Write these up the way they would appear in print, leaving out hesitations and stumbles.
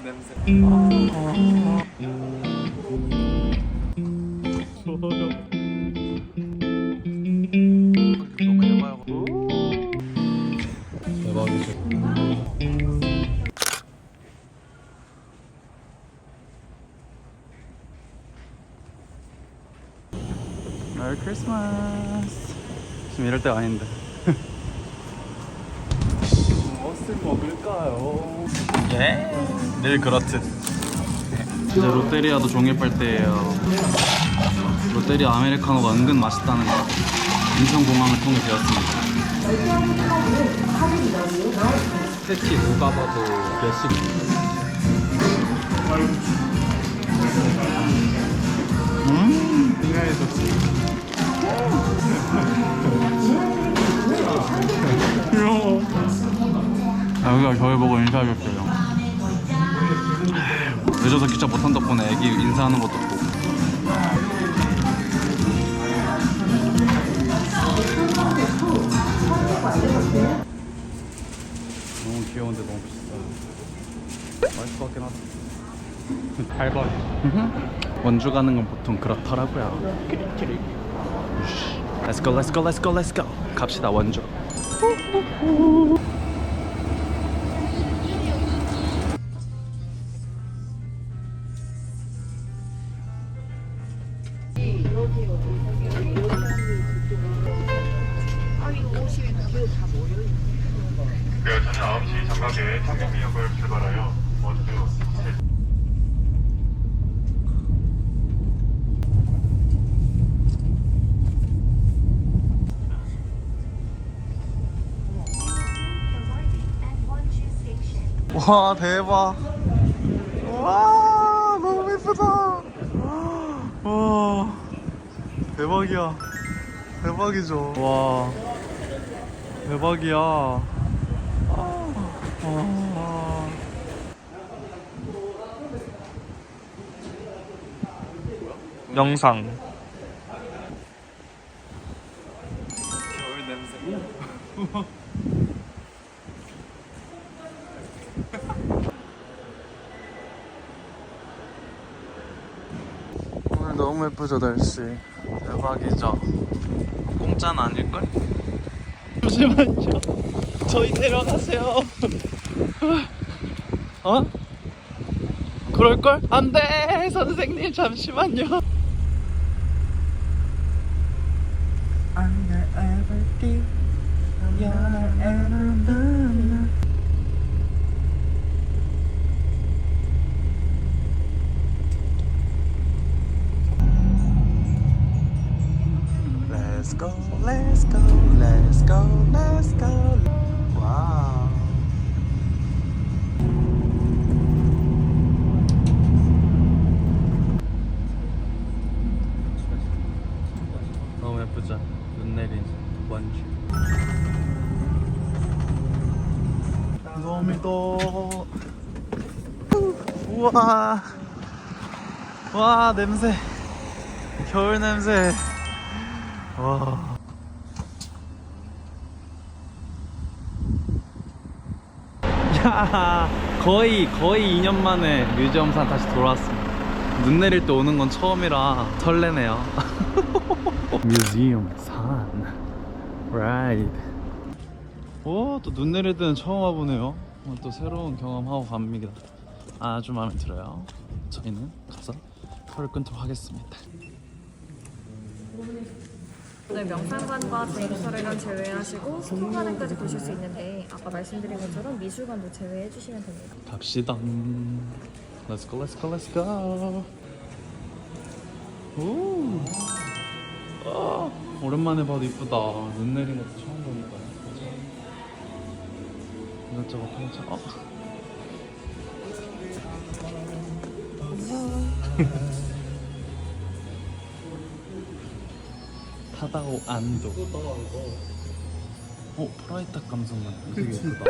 냄새. 너무 예뻐요. 대박이죠. 메리 크리스마스. 지금 이럴 때가 아닌데. 무엇을 먹을까요? 예. 내일 그렇듯. 이제 롯데리아도 종일 빨대예요. 롯데리아 아메리카노가 은근 맛있다는 거 인천공항을 통해 배웠습니다. 패티 누가 봐도 레시피. 생각해줬지. 귀여워. 여기가 저희 보고 인사해줬어요. 늦어서 기차 못한 덕분에 애기 인사하는 것도 보고. 너무 귀여운데 너무 비싸. 맛있을 것 같긴 하다. 8번. 원주 가는 건 보통 그렇더라고요. Let's go, let's go, let's go, let's go. 갑시다 원주. 저는 9시 장각에 청량리역을 출발하여 원주 와 대박. 와 너무 예쁘다. 와 대박이야. 대박이죠. 와 대박이야. 영상. 겨울 냄새. 오늘 너무 예쁘죠 날씨. 대박이죠. 공짜는 아닐걸? 잠시만요. 저희 데려가세요. 어? 그럴걸? 안돼 선생님 잠시만요. I'm the everything you're ever done. Let's go, let's go, let's go, let's go. 와우. 너무 예쁘죠? 눈 내린 원주. 너무도. 우와. 와 냄새. 겨울 냄새. 와. 야, 거의 2년 만에 뮤지엄산 다시 돌아왔습니다. 눈 내릴 때 오는 건 처음이라 설레네요. 뮤지엄산 라이드. 오, 또 눈 내릴 때는 처음 와보네요. 또 새로운 경험하고 갑니다. 아주 마음에 들어요. 저희는 가서 표를 끊도록 하겠습니다. 오늘 명상관과 제임스를 제외하시고 소통가능까지 보실 수 있는데 아까 말씀드린 것처럼 미술관도 제외해 주시면 됩니다. 갑시다. Let's go, let's go, let's go. 오. 아, 오랜만에 봐도 이쁘다. 눈 내린 것도 처음 보니까. 이것저것 펼쳐. 타다오 안도. 프라이타 감성만 되게 예쁘다.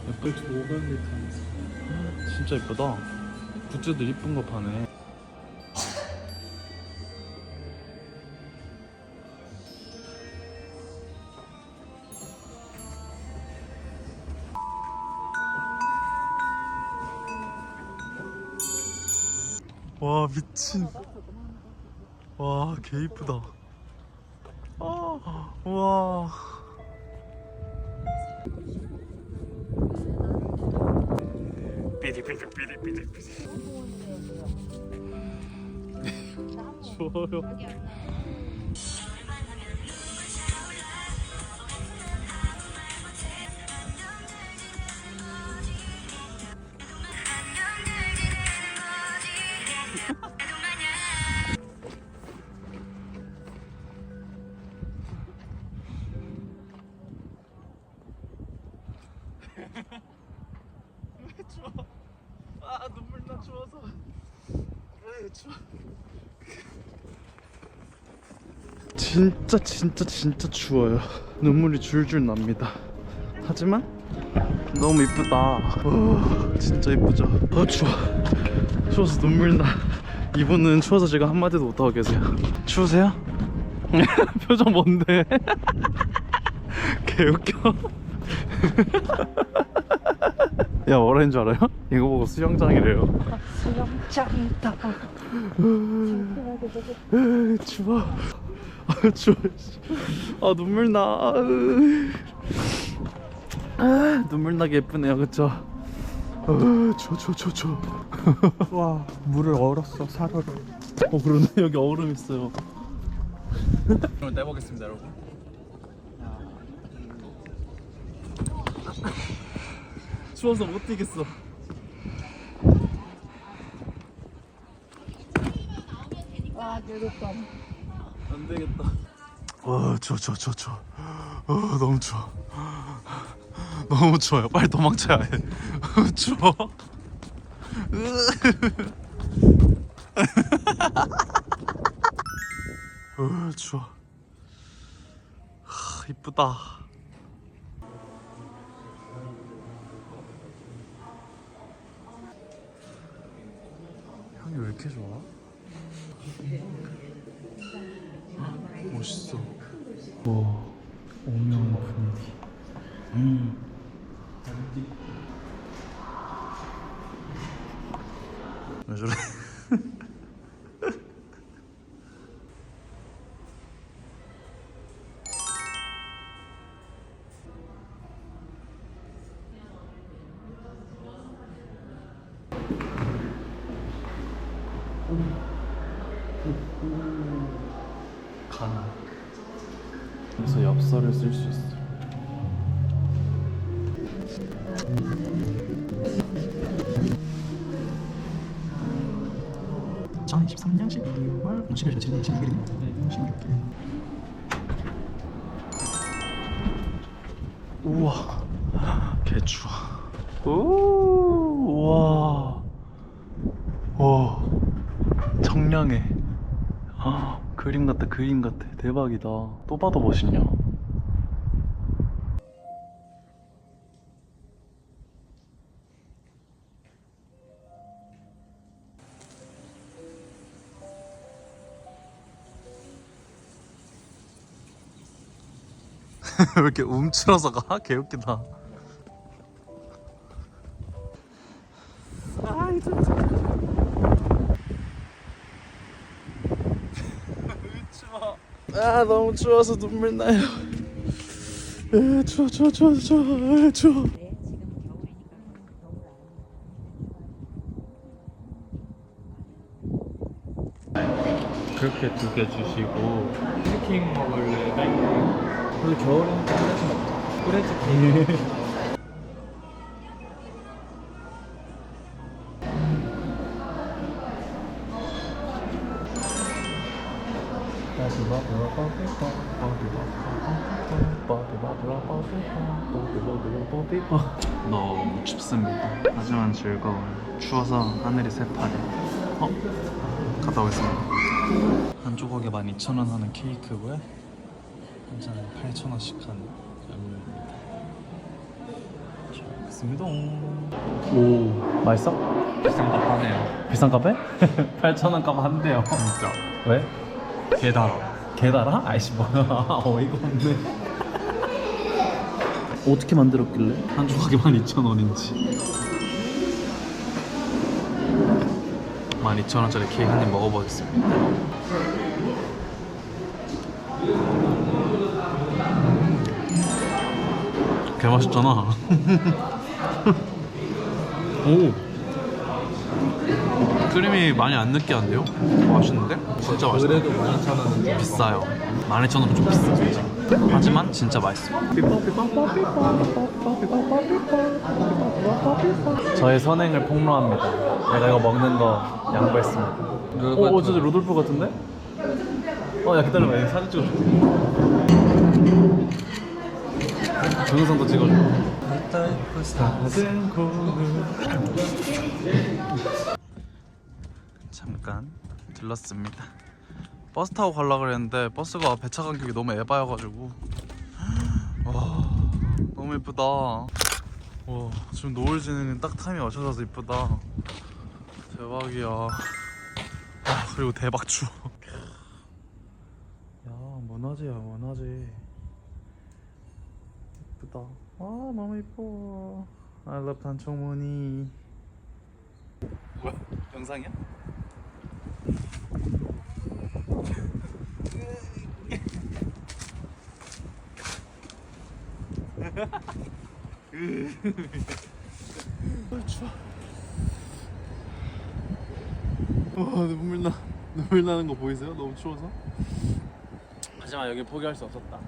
예쁘. 진짜 예쁘다. 굿즈들 이쁜 거 파네. 와 미친. 와 개 이쁘다. 와. 삐리삐리삐리삐리. 좋아요. 왜 추워? 아 눈물 나 추워서. 왜 추워? 진짜 추워요. 눈물이 줄줄 납니다. 하지만 너무 이쁘다. 진짜 이쁘죠? 추워. 추워서 눈물 나. 이분은 추워서 지금 한마디도 못하고 계세요. 추우세요? 표정 뭔데? 개웃겨. 야 뭐라는 줄 알아요? 이거 보고 수영장이래요. 수영장이다. 추워. 추워. 아 눈물 나. 눈물 나게 예쁘네요, 그쵸? 추워. 와 물을 얼었어 사료를. 그러네. 여기 얼음 있어요. 오늘 떼보겠습니다, 여러분. 추워서 못 뛰겠어. 와 되겠다. 안 되겠다. 추워. 너무 추워. 너무 추워요. 빨리 도망쳐야 해. 추워. 추워. 이쁘다. 향이 왜 이렇게 좋아? 멋있어. 와, 오묘한 분위기. 왜 저래? 가나. 그래서 엽서를 쓸 수 있어. 2023년 12월 11일 16일입니다. 16일. 우와, 개추워. 우와, 와, 청량해. 그림 같다. 대박이다. 또 봐도 멋있냐? 왜 이렇게 움츠러서 가? 개웃기다. 너무 추워서 눈물 나요. 추워. 그렇게 2개 주시고 치킨 먹을래? 근데 겨울에는 좀 먹자. 프레치킨. 너무 춥습니다. 하지만 즐거워요. 추워서 하늘이 새파래. 갔다 오겠습니다. 한 조각에 12,000원 하는 케이크고요. 한 잔에 8,000원씩 하는 음료입니다. 잘 먹겠습니다. 오, 맛있어? 비싼 값 하네요. 비싼 값에? 8,000원 값 한대요. 진짜. 왜? 개달아. 개달아? 아이씨 뭐야. 어이가 없네. 어떻게 만들었길래 한 조각에 12,000원인지. 12,000원짜리 케이크 한 입 먹어보겠습니다. 개 맛있잖아. 오, 크림이 많이 안 느끼한데요? 맛있는데? 진짜 맛있다. 그래도 12,000원은 비싸요. 12,000원은 좀 비싸 진짜. 하지만 진짜 맛있어요. 저의 선행을 폭로합니다. 내가 이거 먹는 거 양보했습니다. 오, 진짜 루돌프 같은데? 야 기다려봐, 여기 사진 찍어줄게. 동영상도 찍어줘. 잠깐 들렀습니다. 버스 타고 가려고 그랬는데 버스가 배차 간격이 너무 에바여가지고 와 너무 예쁘다. 와 지금 노을 지는 딱 타임이 맞춰져서 이쁘다. 대박이야. 그리고 대박 추워. 야 문화재야 문화재. 예쁘다. 너무 예뻐. I love 단청무늬. 뭐야 영상이야? 추워. 눈물 나는 거 보이세요? 너무 추워서. 하지만 여기 포기할 수 없었다.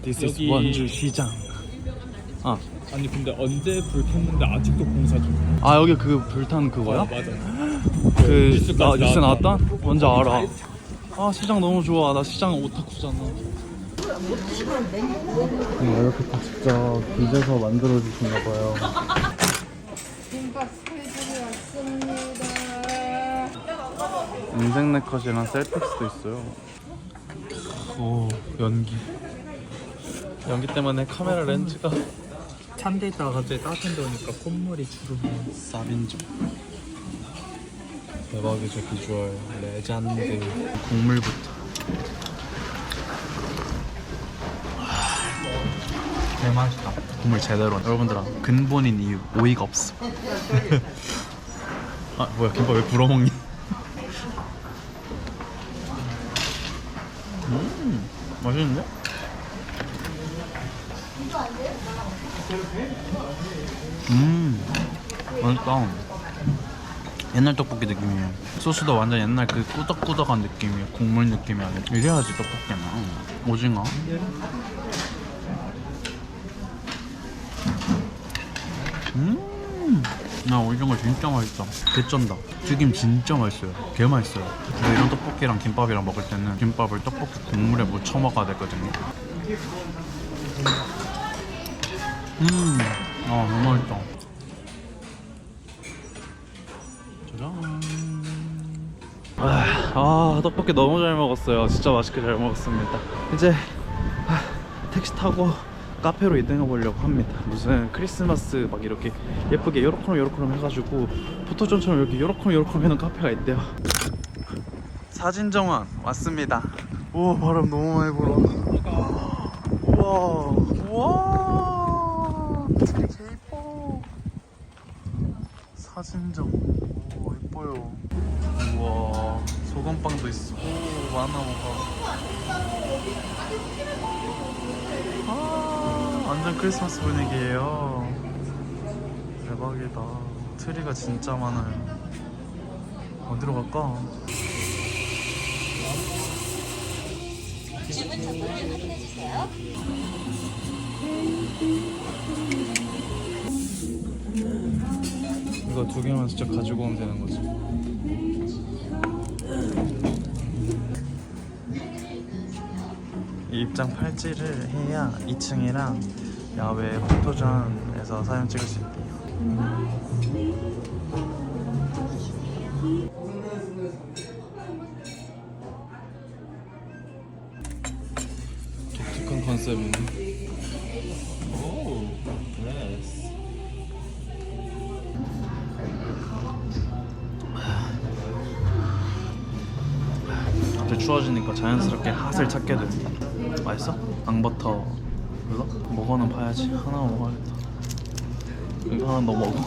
This is 여기- 원주 시장. 아니 근데 언제 불 켰는데 아직도 공사 중. 여기 그 불탄 그거야? 맞아. 그 뉴스까지 뉴스 나왔다. 나왔던? 뭔지 알아. 시장 너무 좋아. 나 시장 오타쿠잖아. 이렇게 다 직접 빚어서 만들어 주신가 봐요. 인생 네컷이랑 셀픽스도 있어요. 오 연기. 연기 때문에 카메라 렌즈가 찬데 있다가 갑자기 따뜻한 데 오니까 콧물이 주르르. 쌉인죠. 대박이죠 비주얼. 레전드. 국물부터. 개맛있다. 국물 제대로. 여러분들아 근본인 이유 오이가 없어. 뭐야 김밥 왜 불어먹니? 맛있는데? 맛있다. 옛날 떡볶이 느낌이에요. 소스도 완전 옛날 그 꾸덕꾸덕한 느낌이에요. 국물 느낌이 아니라. 이래야지 떡볶이나. 오징어. 오징어 진짜 맛있다. 개쩐다. 튀김 진짜 맛있어요. 개 맛있어요. 근데 이런 떡볶이랑 김밥이랑 먹을 때는 김밥을 떡볶이 국물에 묻혀 먹어야 되거든요. 너무 맛있다. 짜잔. 떡볶이 너무 잘 먹었어요. 진짜 맛있게 잘 먹었습니다. 이제 택시 타고 카페로 이동해 보려고 합니다. 무슨 크리스마스 막 이렇게 예쁘게 요렇게럼 해가지고 포토존처럼 이렇게 요렇게럼 해놓은 카페가 있대요. 사진 정원 왔습니다. 오 바람 너무 많이 불어. 우와 개 이뻐. 사진 정원. 오 예뻐요. 우와 소금빵도 있어. 오 많아 뭐가. 완전 크리스마스 분위기예요. 대박이다. 트리가 진짜 많아요. 어디로 갈까? 주문 정보를 확인해주세요. 이거 두 개만 진짜 가지고 오면 되는 거지. 이 입장 팔찌를 해야 2층이랑 야외 포토존에서 사진 찍을 수 있대요. 독특한 컨셉이네. 오, 예스. 추워지니까 자연스럽게 핫을 찾게 돼. 맛있어? 앙버터 그거? 먹어는 봐야지. 하나만 먹어야겠다. 이거 하나 너 먹어.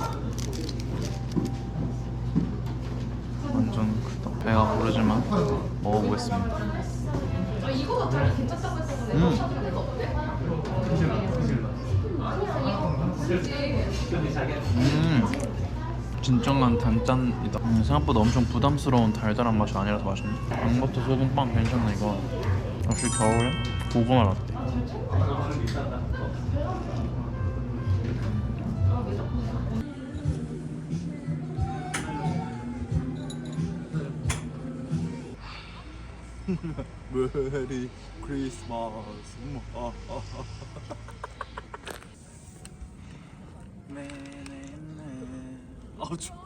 완전 크다. 배가 부르지만 먹어보겠습니다. 진정한 단짠이다. 생각보다 엄청 부담스러운 달달한 맛이 아니라서 맛있네. 앙버터 소금빵 괜찮네 이거. 역시 겨울에 고구마 라떼. 메리 크리스마스. 아우 추워.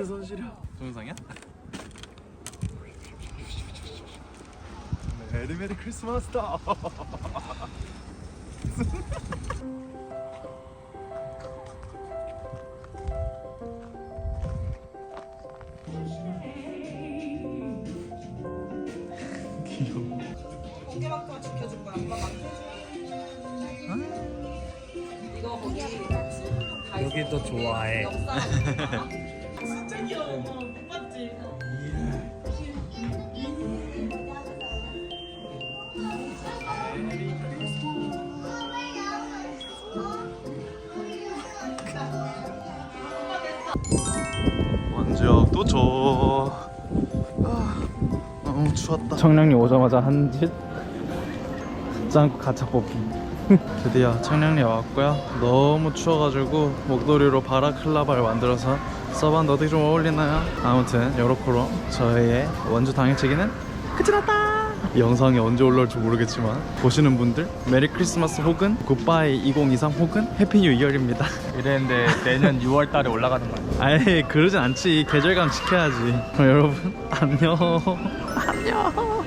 손 시려. 동영상이야? 메리 크리스마스다. 귀여워. 두개밖에 지켜줄 거야. 엄마 이거 거기 여기도 좋아해. 진짜 귀여워. 못 봤지? 완주역도 줘. 너무 추웠다. 청량리 오자마자 한 짓 짱구 가차 뽑기. 드디어 청량리에 왔고요. 너무 추워가지고 목도리로 바라클라바를 만들어서 써봤는데 어떻게 좀 어울리나요? 아무튼 요렇게로 저희의 원주 당일치기는 끝이 났다. 이 영상이 언제 올라올지 모르겠지만 보시는 분들 메리 크리스마스 혹은 굿바이 2023 혹은 해피 뉴 이어입니다. 이랬는데 내년 6월 달에 올라가는 거 아니야? 아이 그러진 않지. 계절감 지켜야지. 그럼 여러분 안녕. 안녕.